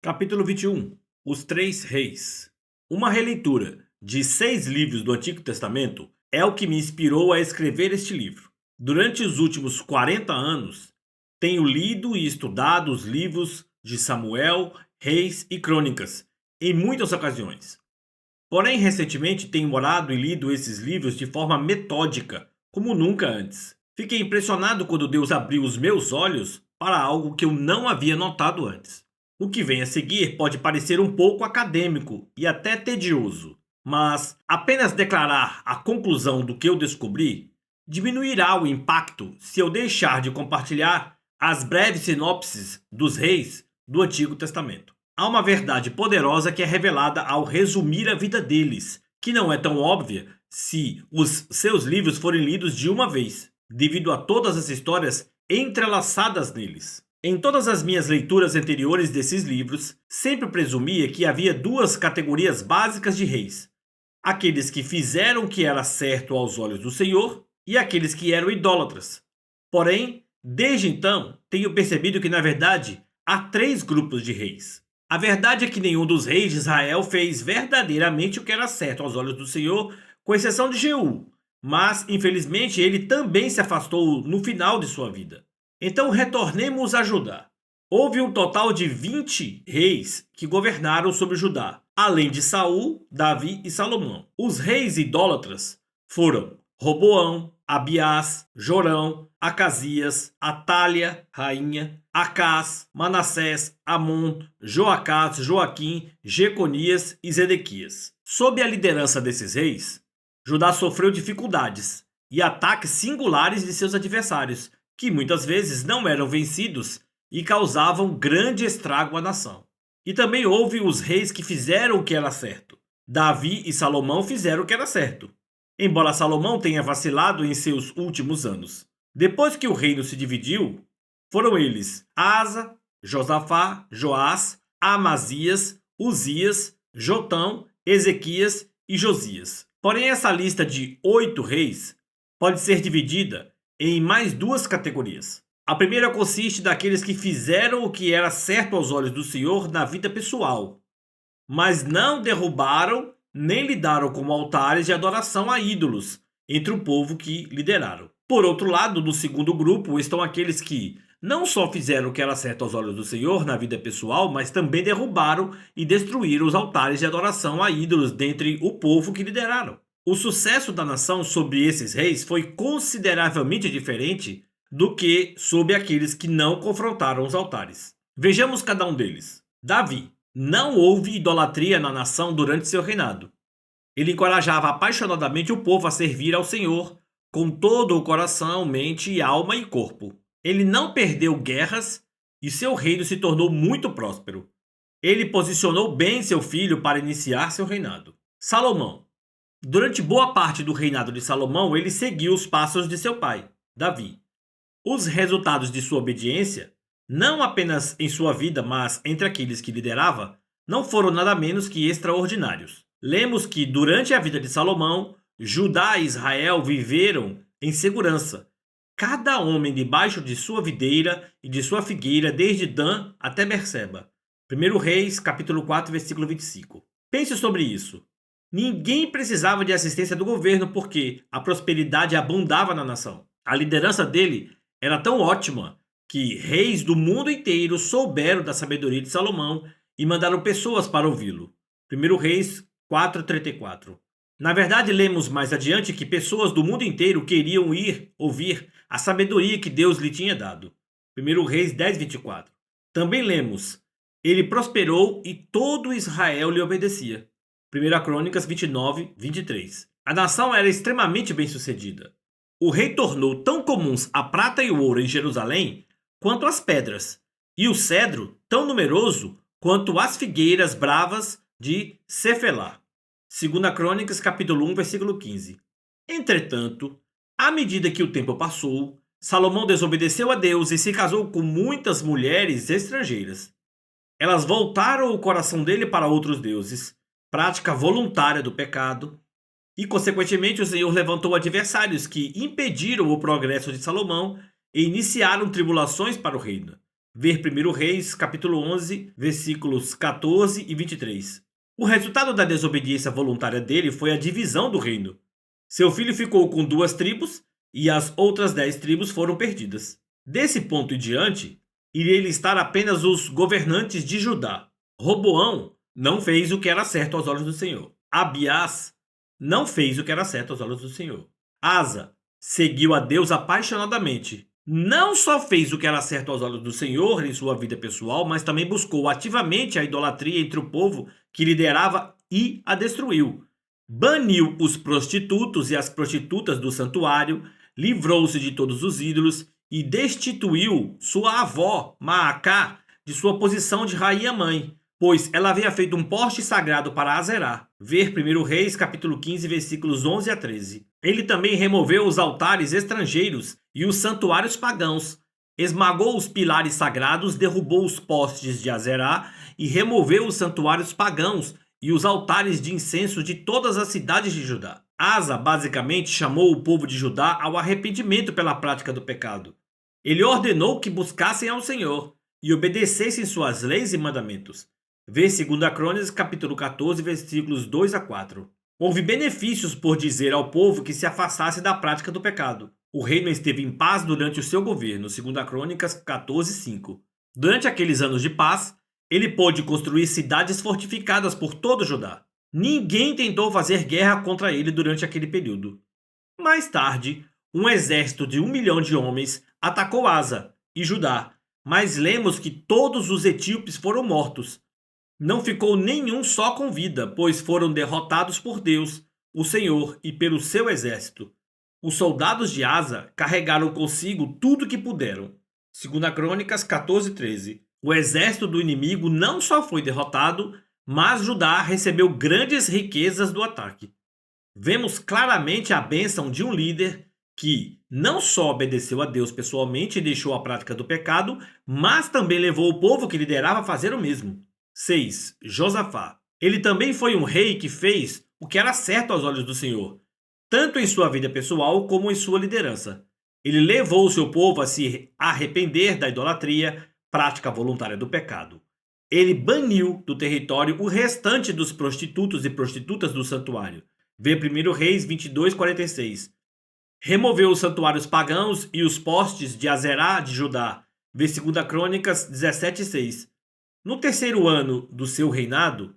Capítulo 21. Os Três Reis. Uma releitura de 6 livros do Antigo Testamento é o que me inspirou a escrever este livro. Durante os últimos 40 anos, tenho lido e estudado os livros de Samuel, Reis e Crônicas, em muitas ocasiões. Porém, recentemente tenho orado e lido esses livros de forma metódica, como nunca antes. Fiquei impressionado quando Deus abriu os meus olhos para algo que eu não havia notado antes. O que vem a seguir pode parecer um pouco acadêmico e até tedioso, mas apenas declarar a conclusão do que eu descobri diminuirá o impacto se eu deixar de compartilhar as breves sinopses dos reis do Antigo Testamento. Há uma verdade poderosa que é revelada ao resumir a vida deles, que não é tão óbvia se os seus livros forem lidos de uma vez, devido a todas as histórias entrelaçadas neles. Em todas as minhas leituras anteriores desses livros, sempre presumia que havia duas categorias básicas de reis: aqueles que fizeram o que era certo aos olhos do Senhor e aqueles que eram idólatras. Porém, desde então, tenho percebido que, na verdade, há 3 grupos de reis. A verdade é que nenhum dos reis de Israel fez verdadeiramente o que era certo aos olhos do Senhor, com exceção de Jeú, mas, infelizmente, ele também se afastou no final de sua vida. Então retornemos a Judá. Houve um total de 20 reis que governaram sobre Judá, além de Saul, Davi e Salomão. Os reis idólatras foram Roboão, Abiás, Jorão, Acasias, Atália, rainha, Acás, Manassés, Amon, Joacás, Joaquim, Jeconias e Zedequias. Sob a liderança desses reis, Judá sofreu dificuldades e ataques singulares de seus adversários, que muitas vezes não eram vencidos e causavam grande estrago à nação. E também houve os reis que fizeram o que era certo. Davi e Salomão fizeram o que era certo, embora Salomão tenha vacilado em seus últimos anos. Depois que o reino se dividiu, foram eles Asa, Josafá, Joás, Amazias, Uzias, Jotão, Ezequias e Josias. Porém, essa lista de 8 reis pode ser dividida em mais 2 categorias. A primeira consiste daqueles que fizeram o que era certo aos olhos do Senhor na vida pessoal, mas não derrubaram nem lidaram com altares de adoração a ídolos entre o povo que lideraram. Por outro lado, no segundo grupo estão aqueles que não só fizeram o que era certo aos olhos do Senhor na vida pessoal, mas também derrubaram e destruíram os altares de adoração a ídolos dentre o povo que lideraram. O sucesso da nação sob esses reis foi consideravelmente diferente do que sob aqueles que não confrontaram os altares. Vejamos cada um deles. Davi. Não houve idolatria na nação durante seu reinado. Ele encorajava apaixonadamente o povo a servir ao Senhor com todo o coração, mente, alma e corpo. Ele não perdeu guerras e seu reino se tornou muito próspero. Ele posicionou bem seu filho para iniciar seu reinado. Salomão. Durante boa parte do reinado de Salomão, ele seguiu os passos de seu pai, Davi. Os resultados de sua obediência, não apenas em sua vida, mas entre aqueles que liderava, não foram nada menos que extraordinários. Lemos que, durante a vida de Salomão, Judá e Israel viveram em segurança, cada homem debaixo de sua videira e de sua figueira, desde Dan até Berseba. 1 Reis, capítulo 4, versículo 25. Pense sobre isso. Ninguém precisava de assistência do governo porque a prosperidade abundava na nação. A liderança dele era tão ótima que reis do mundo inteiro souberam da sabedoria de Salomão e mandaram pessoas para ouvi-lo. 1 Reis 4:34. Na verdade, lemos mais adiante que pessoas do mundo inteiro queriam ir ouvir a sabedoria que Deus lhe tinha dado. 1 Reis 10:24. Também lemos: ele prosperou e todo Israel lhe obedecia. 1 Crônicas 29:23. A nação era extremamente bem-sucedida. O rei tornou tão comuns a prata e o ouro em Jerusalém quanto as pedras, e o cedro tão numeroso quanto as figueiras bravas de Cefelá. 2 Crônicas, capítulo 1, versículo 15. Entretanto, à medida que o tempo passou, Salomão desobedeceu a Deus e se casou com muitas mulheres estrangeiras. Elas voltaram o coração dele para outros deuses, prática voluntária do pecado, e consequentemente o Senhor levantou adversários que impediram o progresso de Salomão e iniciaram tribulações para o reino. Ver 1 Reis, capítulo 11, versículos 14 e 23. O resultado da desobediência voluntária dele foi a divisão do reino. Seu filho ficou com 2 tribos e as outras 10 tribos foram perdidas. Desse ponto em diante, iria listar apenas os governantes de Judá. Roboão não fez o que era certo aos olhos do Senhor. Abiás não fez o que era certo aos olhos do Senhor. Asa seguiu a Deus apaixonadamente. Não só fez o que era certo aos olhos do Senhor em sua vida pessoal, mas também buscou ativamente a idolatria entre o povo que liderava e a destruiu. Baniu os prostitutos e as prostitutas do santuário, livrou-se de todos os ídolos e destituiu sua avó, Maacá, de sua posição de rainha-mãe, pois ela havia feito um poste sagrado para Azerá. Ver 1 Reis, capítulo 15, versículos 11 a 13. Ele também removeu os altares estrangeiros e os santuários pagãos, esmagou os pilares sagrados, derrubou os postes de Azerá e removeu os santuários pagãos e os altares de incenso de todas as cidades de Judá. Asa basicamente chamou o povo de Judá ao arrependimento pela prática do pecado. Ele ordenou que buscassem ao Senhor e obedecessem suas leis e mandamentos. Vê 2 Crônicas, capítulo 14, versículos 2 a 4. Houve benefícios por dizer ao povo que se afastasse da prática do pecado. O reino esteve em paz durante o seu governo, 2 Crônicas 14, 5. Durante aqueles anos de paz, ele pôde construir cidades fortificadas por todo Judá. Ninguém tentou fazer guerra contra ele durante aquele período. Mais tarde, um exército de 1 milhão de homens atacou Asa e Judá, mas lemos que todos os etíopes foram mortos. Não ficou nenhum só com vida, pois foram derrotados por Deus, o Senhor, e pelo seu exército. Os soldados de Asa carregaram consigo tudo que puderam. 2 Crônicas 14, 13. O exército do inimigo não só foi derrotado, mas Judá recebeu grandes riquezas do ataque. Vemos claramente a bênção de um líder que não só obedeceu a Deus pessoalmente e deixou a prática do pecado, mas também levou o povo que liderava a fazer o mesmo. 6. Josafá. Ele também foi um rei que fez o que era certo aos olhos do Senhor, tanto em sua vida pessoal como em sua liderança. Ele levou o seu povo a se arrepender da idolatria, prática voluntária do pecado. Ele baniu do território o restante dos prostitutos e prostitutas do santuário. Vê 1 Reis 22, 46. Removeu os santuários pagãos e os postes de Azerá de Judá. Vê 2 Crônicas 17, 6. No terceiro ano do seu reinado,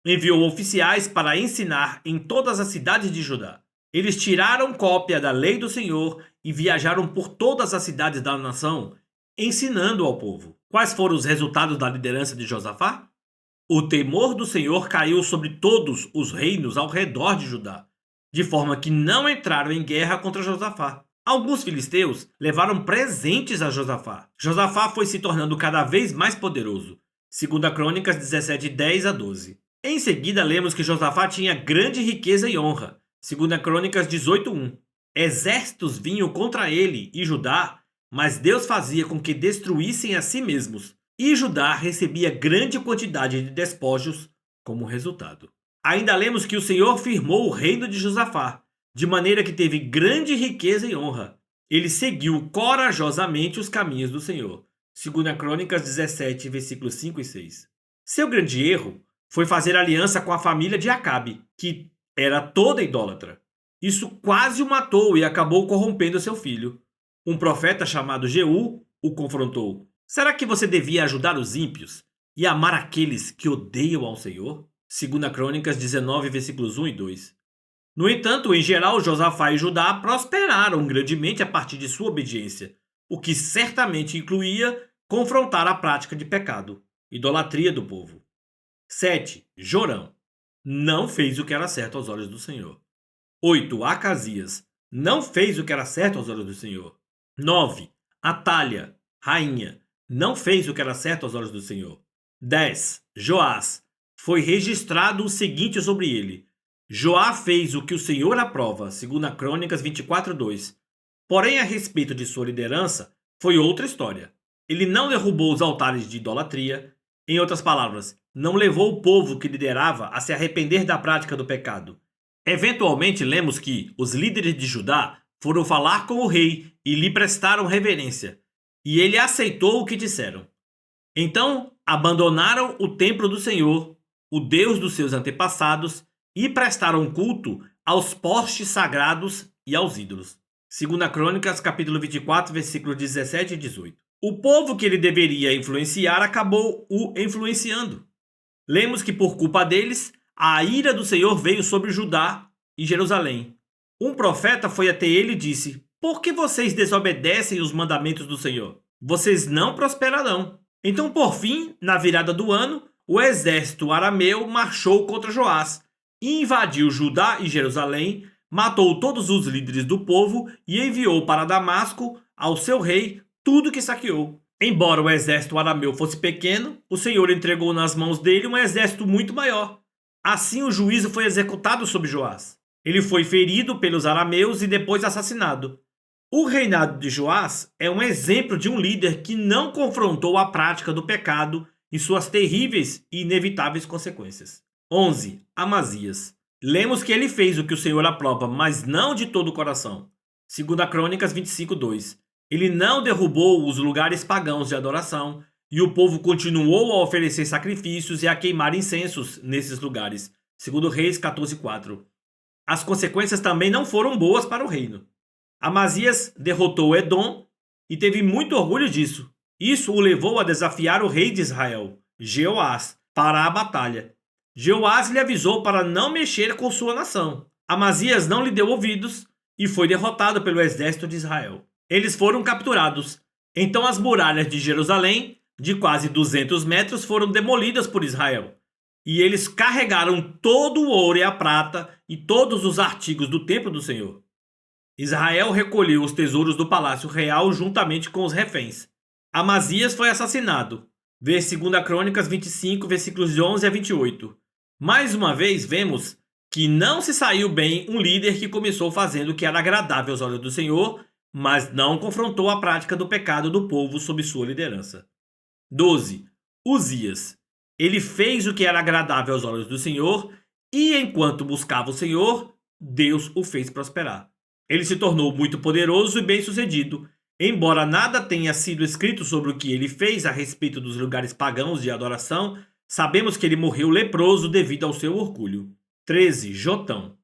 enviou oficiais para ensinar em todas as cidades de Judá. Eles tiraram cópia da lei do Senhor e viajaram por todas as cidades da nação, ensinando ao povo. Quais foram os resultados da liderança de Josafá? O temor do Senhor caiu sobre todos os reinos ao redor de Judá, de forma que não entraram em guerra contra Josafá. Alguns filisteus levaram presentes a Josafá. Josafá foi se tornando cada vez mais poderoso. 2 Crônicas 17, 10 a 12. Em seguida, lemos que Josafá tinha grande riqueza e honra. 2 Crônicas 18, 1. Exércitos vinham contra ele e Judá, mas Deus fazia com que destruíssem a si mesmos. E Judá recebia grande quantidade de despojos como resultado. Ainda lemos que o Senhor firmou o reino de Josafá, de maneira que teve grande riqueza e honra. Ele seguiu corajosamente os caminhos do Senhor. 2 Crônicas 17, versículos 5 e 6. Seu grande erro foi fazer aliança com a família de Acabe, que era toda idólatra. Isso quase o matou e acabou corrompendo seu filho. Um profeta chamado Jeú o confrontou. Será que você devia ajudar os ímpios e amar aqueles que odeiam ao Senhor? 2 Crônicas 19, versículos 1 e 2. No entanto, em geral, Josafá e Judá prosperaram grandemente a partir de sua obediência, o que certamente incluía confrontar a prática de pecado, idolatria do povo. 7. Jorão. Não fez o que era certo aos olhos do Senhor. 8. Acasias. Não fez o que era certo aos olhos do Senhor. 9. Atalha, rainha. Não fez o que era certo aos olhos do Senhor. 10. Joás. Foi registrado o seguinte sobre ele: Joá fez o que o Senhor aprova, 2 Crônicas 24, 2. Porém, a respeito de sua liderança, foi outra história. Ele não derrubou os altares de idolatria. Em outras palavras, não levou o povo que liderava a se arrepender da prática do pecado. Eventualmente, lemos que os líderes de Judá foram falar com o rei e lhe prestaram reverência. E ele aceitou o que disseram. Então abandonaram o templo do Senhor, o Deus dos seus antepassados, e prestaram culto aos postes sagrados e aos ídolos. 2 Crônicas, capítulo 24, versículos 17 e 18. O povo que ele deveria influenciar acabou o influenciando. Lemos que por culpa deles, a ira do Senhor veio sobre Judá e Jerusalém. Um profeta foi até ele e disse: por que vocês desobedecem os mandamentos do Senhor? Vocês não prosperarão. Então, por fim, na virada do ano, o exército arameu marchou contra Joás, invadiu Judá e Jerusalém, matou todos os líderes do povo e enviou para Damasco, ao seu rei, tudo que saqueou. Embora o exército arameu fosse pequeno, o Senhor entregou nas mãos dele um exército muito maior. Assim o juízo foi executado sobre Joás. Ele foi ferido pelos arameus e depois assassinado. O reinado de Joás é um exemplo de um líder que não confrontou a prática do pecado e suas terríveis e inevitáveis consequências. 11. Amazias. Lemos que ele fez o que o Senhor aprova, mas não de todo o coração. 2 Crônicas 25, 2. Ele não derrubou os lugares pagãos de adoração, e o povo continuou a oferecer sacrifícios e a queimar incensos nesses lugares. 2 Reis 14, 4. As consequências também não foram boas para o reino. Amazias derrotou Edom e teve muito orgulho disso. Isso o levou a desafiar o rei de Israel, Jeoás, para a batalha. Jeoás lhe avisou para não mexer com sua nação. Amazias não lhe deu ouvidos e foi derrotado pelo exército de Israel. Eles foram capturados. Então as muralhas de Jerusalém, de quase 200 metros, foram demolidas por Israel. E eles carregaram todo o ouro e a prata e todos os artigos do templo do Senhor. Israel recolheu os tesouros do palácio real juntamente com os reféns. Amazias foi assassinado. Vê 2 Crônicas 25, versículos de 11 a 28. Mais uma vez vemos que não se saiu bem um líder que começou fazendo o que era agradável aos olhos do Senhor, mas não confrontou a prática do pecado do povo sob sua liderança. 12. Uzias. Ele fez o que era agradável aos olhos do Senhor, e enquanto buscava o Senhor, Deus o fez prosperar. Ele se tornou muito poderoso e bem-sucedido. Embora nada tenha sido escrito sobre o que ele fez a respeito dos lugares pagãos de adoração, sabemos que ele morreu leproso devido ao seu orgulho. 13. Jotão.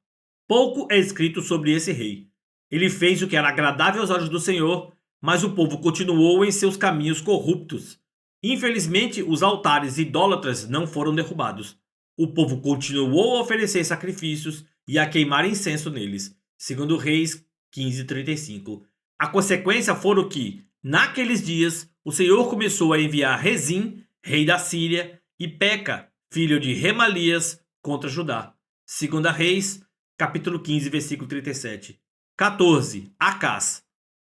Pouco é escrito sobre esse rei. Ele fez o que era agradável aos olhos do Senhor, mas o povo continuou em seus caminhos corruptos. Infelizmente, os altares idólatras não foram derrubados. O povo continuou a oferecer sacrifícios e a queimar incenso neles. 2 Reis 15:35. A consequência foi que, naqueles dias, o Senhor começou a enviar Rezim, rei da Síria, e Peca, filho de Remalias, contra Judá. 2 Reis, capítulo 15, versículo 37. 14. Acás.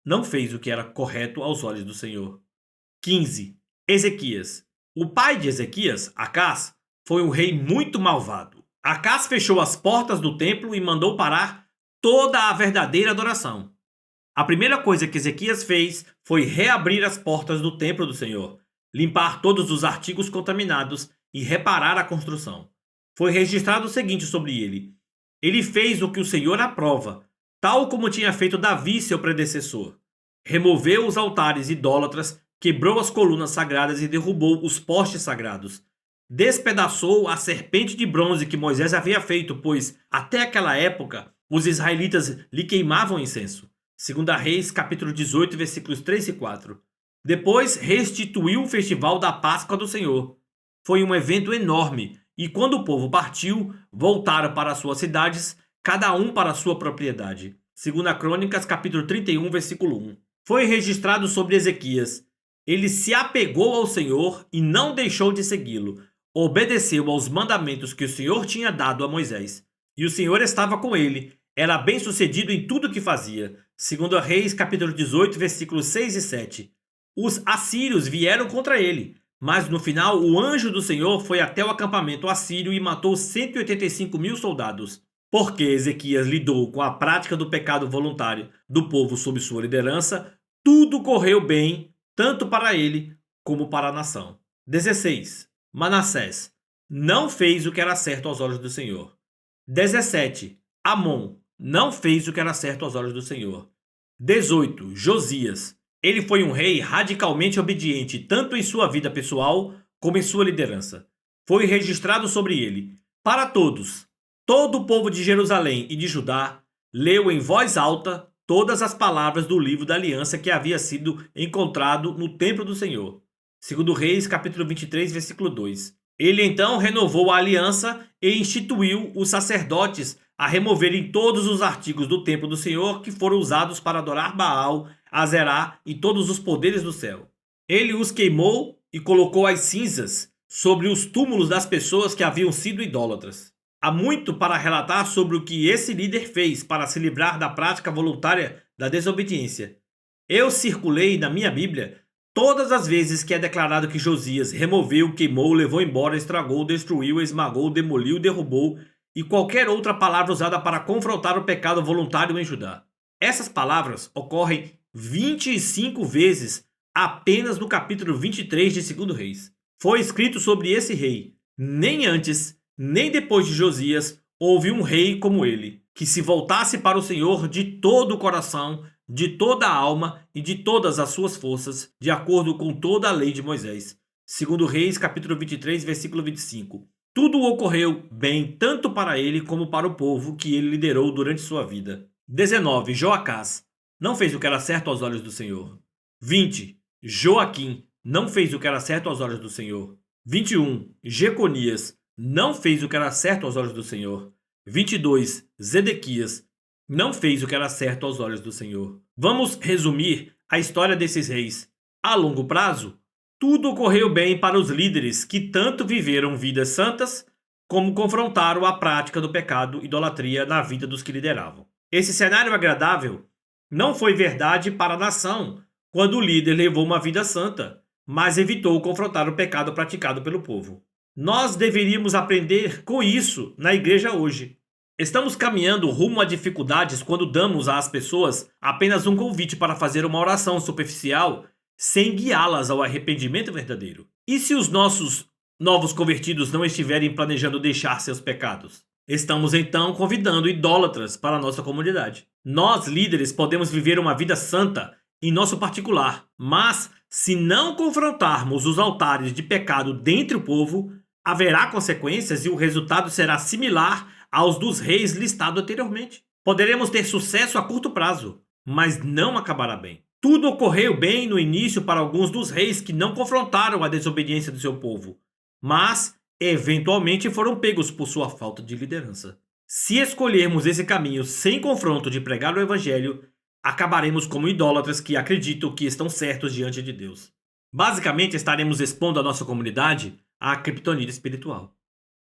Não fez o que era correto aos olhos do Senhor. 15. Ezequias. O pai de Ezequias, Acás, foi um rei muito malvado. Acás fechou as portas do templo e mandou parar toda a verdadeira adoração. A primeira coisa que Ezequias fez foi reabrir as portas do templo do Senhor, limpar todos os artigos contaminados e reparar a construção. Foi registrado o seguinte sobre ele: ele fez o que o Senhor aprova, tal como tinha feito Davi, seu predecessor. Removeu os altares idólatras, quebrou as colunas sagradas e derrubou os postes sagrados. Despedaçou a serpente de bronze que Moisés havia feito, pois, até aquela época, os israelitas lhe queimavam incenso. 2 Reis, capítulo 18, versículos 3 e 4. Depois, restituiu o festival da Páscoa do Senhor. Foi um evento enorme, e quando o povo partiu, voltaram para suas cidades, cada um para sua propriedade. 2 Crônicas, capítulo 31, versículo 1. Foi registrado sobre Ezequias: ele se apegou ao Senhor e não deixou de segui-lo. Obedeceu aos mandamentos que o Senhor tinha dado a Moisés. E o Senhor estava com ele. Era bem-sucedido em tudo que fazia. 2 Reis, capítulo 18, versículos 6 e 7. Os assírios vieram contra ele, mas no final o anjo do Senhor foi até o acampamento assírio e matou 185.000 soldados. Porque Ezequias lidou com a prática do pecado voluntário do povo sob sua liderança, tudo correu bem, tanto para ele como para a nação. 16. Manassés. Não fez o que era certo aos olhos do Senhor. 17. Amon. Não fez o que era certo aos olhos do Senhor. 18. Josias. Ele foi um rei radicalmente obediente, tanto em sua vida pessoal como em sua liderança. Foi registrado sobre ele, para todos, todo o povo de Jerusalém e de Judá leu em voz alta todas as palavras do livro da aliança que havia sido encontrado no templo do Senhor. Segundo Reis, capítulo 23, versículo 2. Ele então renovou a aliança e instituiu os sacerdotes a removerem todos os artigos do templo do Senhor que foram usados para adorar Baal, Azerá e todos os poderes do céu. Ele os queimou e colocou as cinzas sobre os túmulos das pessoas que haviam sido idólatras. Há muito para relatar sobre o que esse líder fez para se livrar da prática voluntária da desobediência. Eu circulei na minha Bíblia todas as vezes que é declarado que Josias removeu, queimou, levou embora, estragou, destruiu, esmagou, demoliu, derrubou e qualquer outra palavra usada para confrontar o pecado voluntário em Judá. Essas palavras ocorrem 25 vezes apenas no capítulo 23 de 2 Reis. Foi escrito sobre esse rei. Nem antes, nem depois de Josias, houve um rei como ele, que se voltasse para o Senhor de todo o coração, de toda a alma e de todas as suas forças, de acordo com toda a lei de Moisés. 2 Reis, capítulo 23, versículo 25. Tudo ocorreu bem tanto para ele como para o povo que ele liderou durante sua vida. 19. Joacás não fez o que era certo aos olhos do Senhor. 20. Joaquim não fez o que era certo aos olhos do Senhor. 21. Jeconias não fez o que era certo aos olhos do Senhor. 22. Zedequias não fez o que era certo aos olhos do Senhor. Vamos resumir a história desses reis. A longo prazo, tudo ocorreu bem para os líderes que tanto viveram vidas santas como confrontaram a prática do pecado e idolatria na vida dos que lideravam. Esse cenário agradável não foi verdade para a nação quando o líder levou uma vida santa, mas evitou confrontar o pecado praticado pelo povo. Nós deveríamos aprender com isso na igreja hoje. Estamos caminhando rumo a dificuldades quando damos às pessoas apenas um convite para fazer uma oração superficial sem guiá-las ao arrependimento verdadeiro. E se os nossos novos convertidos não estiverem planejando deixar seus pecados? Estamos então convidando idólatras para a nossa comunidade. Nós, líderes, podemos viver uma vida santa em nosso particular, mas se não confrontarmos os altares de pecado dentre o povo, haverá consequências e o resultado será similar aos dos reis listados anteriormente. Poderemos ter sucesso a curto prazo, mas não acabará bem. Tudo ocorreu bem no início para alguns dos reis que não confrontaram a desobediência do seu povo, mas eventualmente foram pegos por sua falta de liderança. Se escolhermos esse caminho sem confronto de pregar o evangelho, acabaremos como idólatras que acreditam que estão certos diante de Deus. Basicamente, estaremos expondo a nossa comunidade à criptonita espiritual.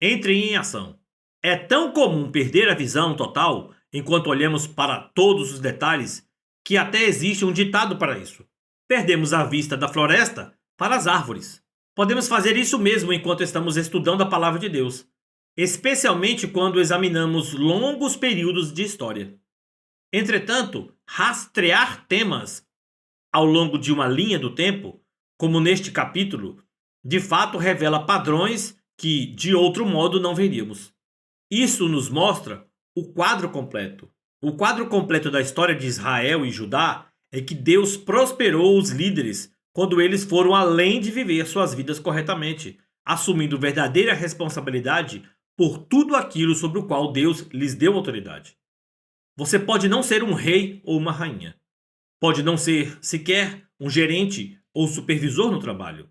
Entrem em ação. É tão comum perder a visão total enquanto olhamos para todos os detalhes que até existe um ditado para isso. Perdemos a vista da floresta para as árvores. Podemos fazer isso mesmo enquanto estamos estudando a palavra de Deus, especialmente quando examinamos longos períodos de história. Entretanto, rastrear temas ao longo de uma linha do tempo, como neste capítulo, de fato revela padrões que, de outro modo, não veríamos. Isso nos mostra o quadro completo. O quadro completo da história de Israel e Judá é que Deus prosperou os líderes quando eles foram além de viver suas vidas corretamente, assumindo verdadeira responsabilidade por tudo aquilo sobre o qual Deus lhes deu autoridade. Você pode não ser um rei ou uma rainha. Pode não ser sequer um gerente ou supervisor no trabalho.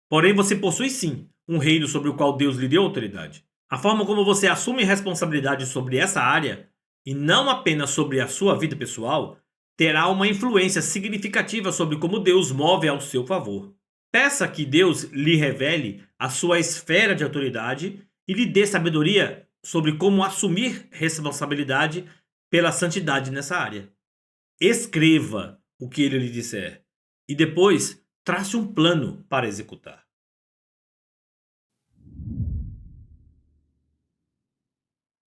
Porém, você possui sim um reino sobre o qual Deus lhe deu autoridade. A forma como você assume responsabilidade sobre essa área, e não apenas sobre a sua vida pessoal, terá uma influência significativa sobre como Deus move ao seu favor. Peça que Deus lhe revele a sua esfera de autoridade e lhe dê sabedoria sobre como assumir responsabilidade pela santidade nessa área. Escreva o que ele lhe disser e depois trace um plano para executar.